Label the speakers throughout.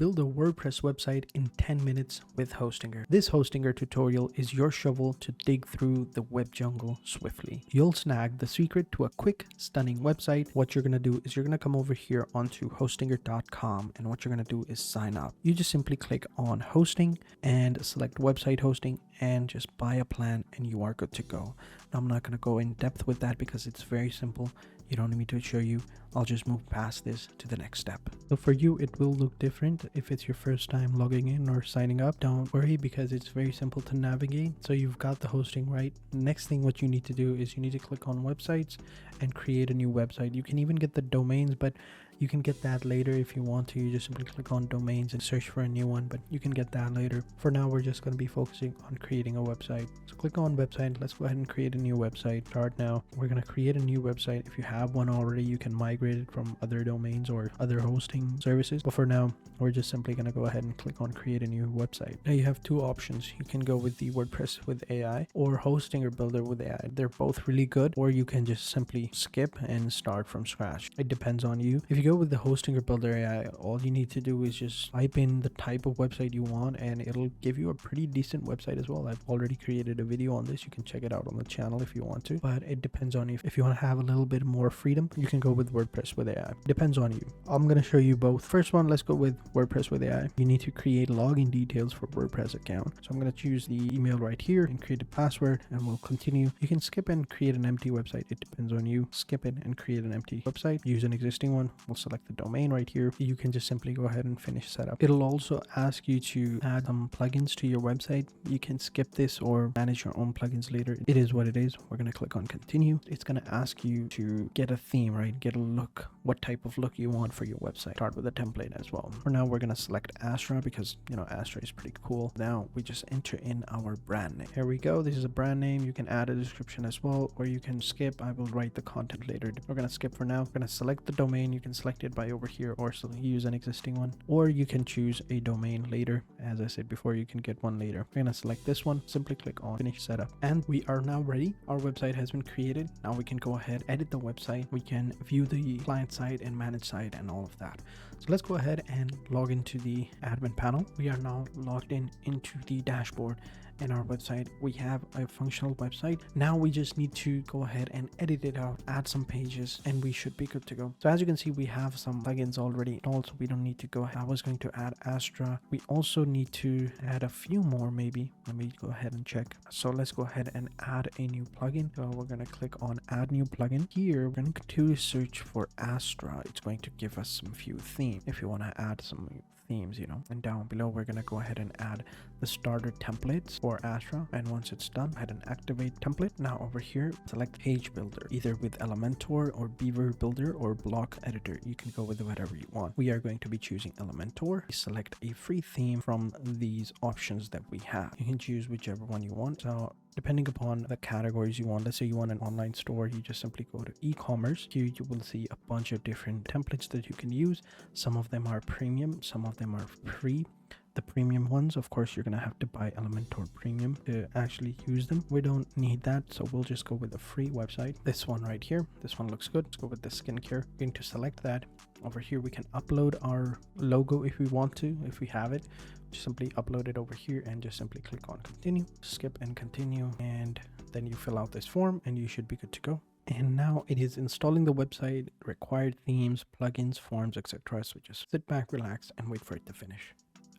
Speaker 1: Build a WordPress website in 10 minutes with Hostinger. This Hostinger tutorial is your shovel to dig through the web jungle swiftly. You'll snag the secret to a quick, stunning website. What you're going to do is you're going to come over here onto hostinger.com, and what you're going to do is sign up. You just simply click on hosting and select website hosting and just buy a plan, and you are good to go. Now, I'm not going to go in depth with that because it's very simple. You don't need me to show you. I'll just move past this to the next step. So for you, it will look different if it's your first time logging in or signing up. Don't worry, because it's very simple to navigate. So you've got the hosting right. Next thing what you need to do is you need to click on websites and create a new website. You can even get the domains, but you can get that later if you want to. You just simply click on domains and search for a new one, but you can get that later. For now, we're just going to be focusing on creating a website. So click on website. Let's go ahead and create a new website. Start now. We're going to create a new website. If you have one already, you can migrate it from other domains or other hosting services. But for now, we're just simply going to go ahead and click on create a new website. Now you have two options. You can go with the WordPress with AI or Hostinger Builder with AI. They're both really good, or you can just simply skip and start from scratch. It depends on you. If you go with the Hostinger Builder AI, all you need to do is just type in the type of website you want, and it'll give you a pretty decent website as well. I've already created a video on this. You can check it out on the channel if you want to, but it depends on you. If you want to have a little bit more freedom, you can go with WordPress with AI. Depends on you. I'm going to show you both. First one, let's go with WordPress with AI. You need to create login details for WordPress account. So I'm going to choose the email right here and create a password, and we'll continue. You can skip and create an empty website. It depends on you. Skip it and create an empty website. Use an existing one. We'll select the domain right here. You can just simply go ahead and finish setup. It'll also ask you to add some plugins to your website. You can skip this or manage your own plugins later. It is what it is. We're going to click on continue. It's going to ask you to get a theme, right? Get a look, what type of look you want for your website. Start with a template as well. For now, we're going to select Astra because, Astra is pretty cool. Now we just enter in our brand name. Here we go. This is a brand name. You can add a description as well, or you can skip. I will write the content later. We're going to skip for now. We're going to select the domain. You can select it by over here, or use an existing one, or you can choose a domain later. As I said before, you can get one later. We're going to select this one. Simply click on finish setup, and we are now ready. Our website has been created. Now we can go ahead, edit the website. We can view the client side and manage site and all of that. So let's go ahead and log into the admin panel. We are now logged into the dashboard. In our website, we have a functional website. Now we just need to go ahead and edit it out, add some pages, and we should be good to go. So as you can see, we have some plugins already. Also, we don't need to go ahead. I was going to add Astra. We also need to add a few more, maybe. Let me go ahead and check. So let's go ahead and add a new plugin. So we're going to click on add new plugin. Here, we're going to search for Astra. It's going to give us some few themes if you want to add some themes, and down below we're going to go ahead and add the starter templates for Astra, and once it's done, go ahead and activate template. Now over here, select page builder, either with Elementor or Beaver builder or block editor. You can go with whatever you want. We are going to be choosing Elementor. Select a free theme from these options that we have. You can choose whichever one you want. So depending upon the categories you want, let's say you want an online store, you just simply go to e-commerce. Here you will see a bunch of different templates that you can use. Some of them are premium, some of them are free. The premium ones, of course, you're going to have to buy Elementor Premium to actually use them. We don't need that, so we'll just go with a free website. This one right here, this one looks good. Let's go with the skincare. We're going to select that. Over here, we can upload our logo if we want to, if we have it. Just simply upload it over here and just simply click on continue, skip and continue, and then you fill out this form and you should be good to go. And now it is installing the website, required themes, plugins, forms, etc. So just sit back, relax, and wait for it to finish.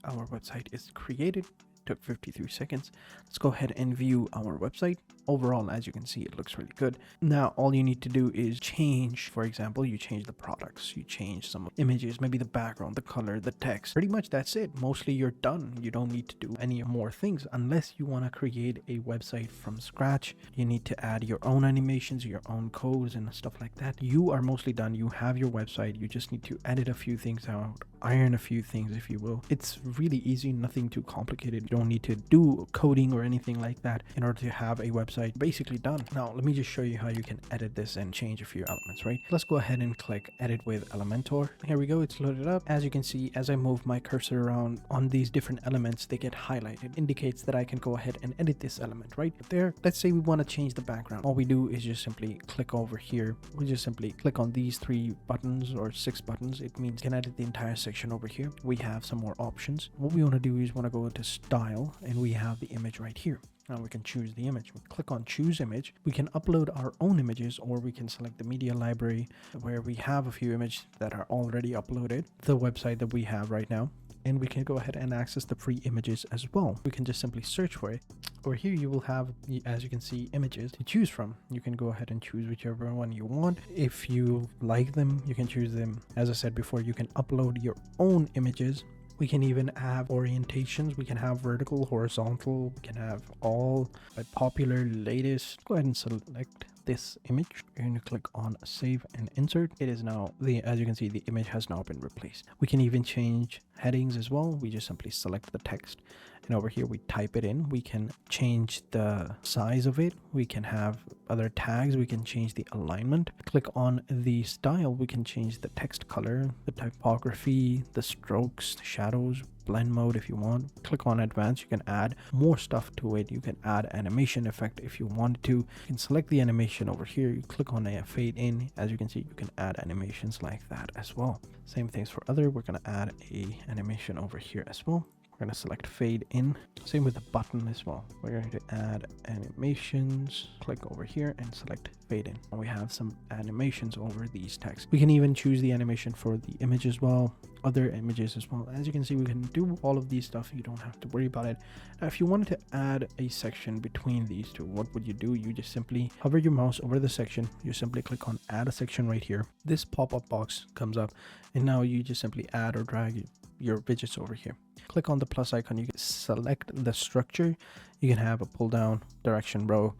Speaker 1: Our website is created. Took 53 seconds. Let's go ahead and view our website. Overall, as you can see, it looks really good. Now, all you need to do is change, for example, you change the products, you change some images, maybe the background, the color, the text. Pretty much that's it. Mostly you're done. You don't need to do any more things unless you want to create a website from scratch. You need to add your own animations, your own codes and stuff like that. You are mostly done. You have your website. You just need to edit a few things out, iron a few things, if you will. It's really easy, nothing too complicated. You don't need to do coding or anything like that in order to have a website basically done. Now let me just show you how you can edit this and change a few elements, right? Let's go ahead and click edit with Elementor. Here we go, it's loaded up. As you can see, as I move my cursor around on these different elements, they get highlighted. It indicates that I can go ahead and edit this element right there. Let's say we want to change the background. All we do is just simply click over here. We just simply click on these 3 buttons or 6 buttons. It means you can edit the entire section section over here, we have some more options. What we want to do is want to go into style, and we have the image right here. Now we can choose the image. We click on choose image. We can upload our own images, or we can select the media library where we have a few images that are already uploaded to the website that we have right now. And we can go ahead and access the free images as well. We can just simply search for it. Over here you will have, as you can see, images to choose from. You can go ahead and choose whichever one you want. If you like them, you can choose them. As I said before, you can upload your own images. We can even have orientations. We can have vertical, horizontal. We can have all popular, latest. Go ahead and select this image. You're going to click on save and insert. It is now as you can see, the image has now been replaced. We can even change headings as well. We just simply select the text, and over here we type it in. We can change the size of it. We can have other tags. We can change the alignment. Click on the style. We can change the text color, the typography, the strokes, the shadows, blend mode if you want. Click on advanced. You can add more stuff to it. You can add animation effect if you wanted to. You can select the animation over here. You click on a fade in. As you can see, you can add animations like that as well. Same things for other. We're going to add a animation over here as well. We're going to select fade in. Same with the button as well. We're going to add animations. Click over here and select fade in. And we have some animations over these texts. We can even choose the animation for the image as well, other images as well. As you can see, we can do all of these stuff. You don't have to worry about it. Now, if you wanted to add a section between these two, what would you do? You just simply hover your mouse over the section. You simply click on add a section right here. This pop-up box comes up, and now you just simply add or drag your widgets over here. Click on the plus icon. You can select the structure. You can have a pull down direction row.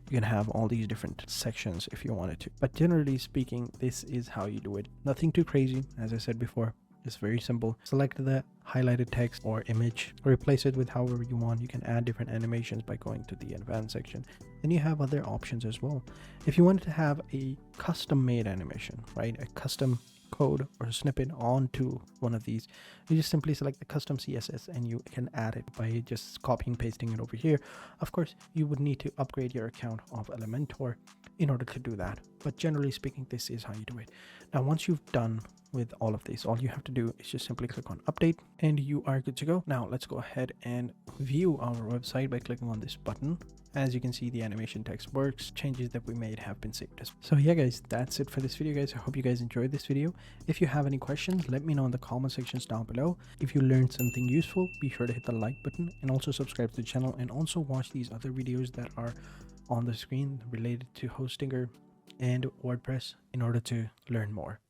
Speaker 1: You can have all these different sections if you wanted to, but generally speaking, this is how you do it. Nothing too crazy. As I said before, it's very simple. Select the highlighted text or image, replace it with however you want. You can add different animations by going to the advanced section, and you have other options as well. If you wanted to have a custom made animation, right, a custom code or snippet onto one of these, you just simply select the custom CSS and you can add it by just copying and pasting it over here. Of course, you would need to upgrade your account of Elementor in order to do that, but generally speaking, this is how you do it. Now, once you've done with all of this, all you have to do is just simply click on update and you are good to go. Now let's go ahead and view our website by clicking on this button. As you can see, the animation text works. Changes that we made have been saved. So yeah guys, that's it for this video guys. I hope you guys enjoyed this video. If you have any questions, let me know in the comment sections down below. If you learned something useful, be sure to hit the like button and also subscribe to the channel, and also watch these other videos that are on the screen related to Hostinger and WordPress in order to learn more.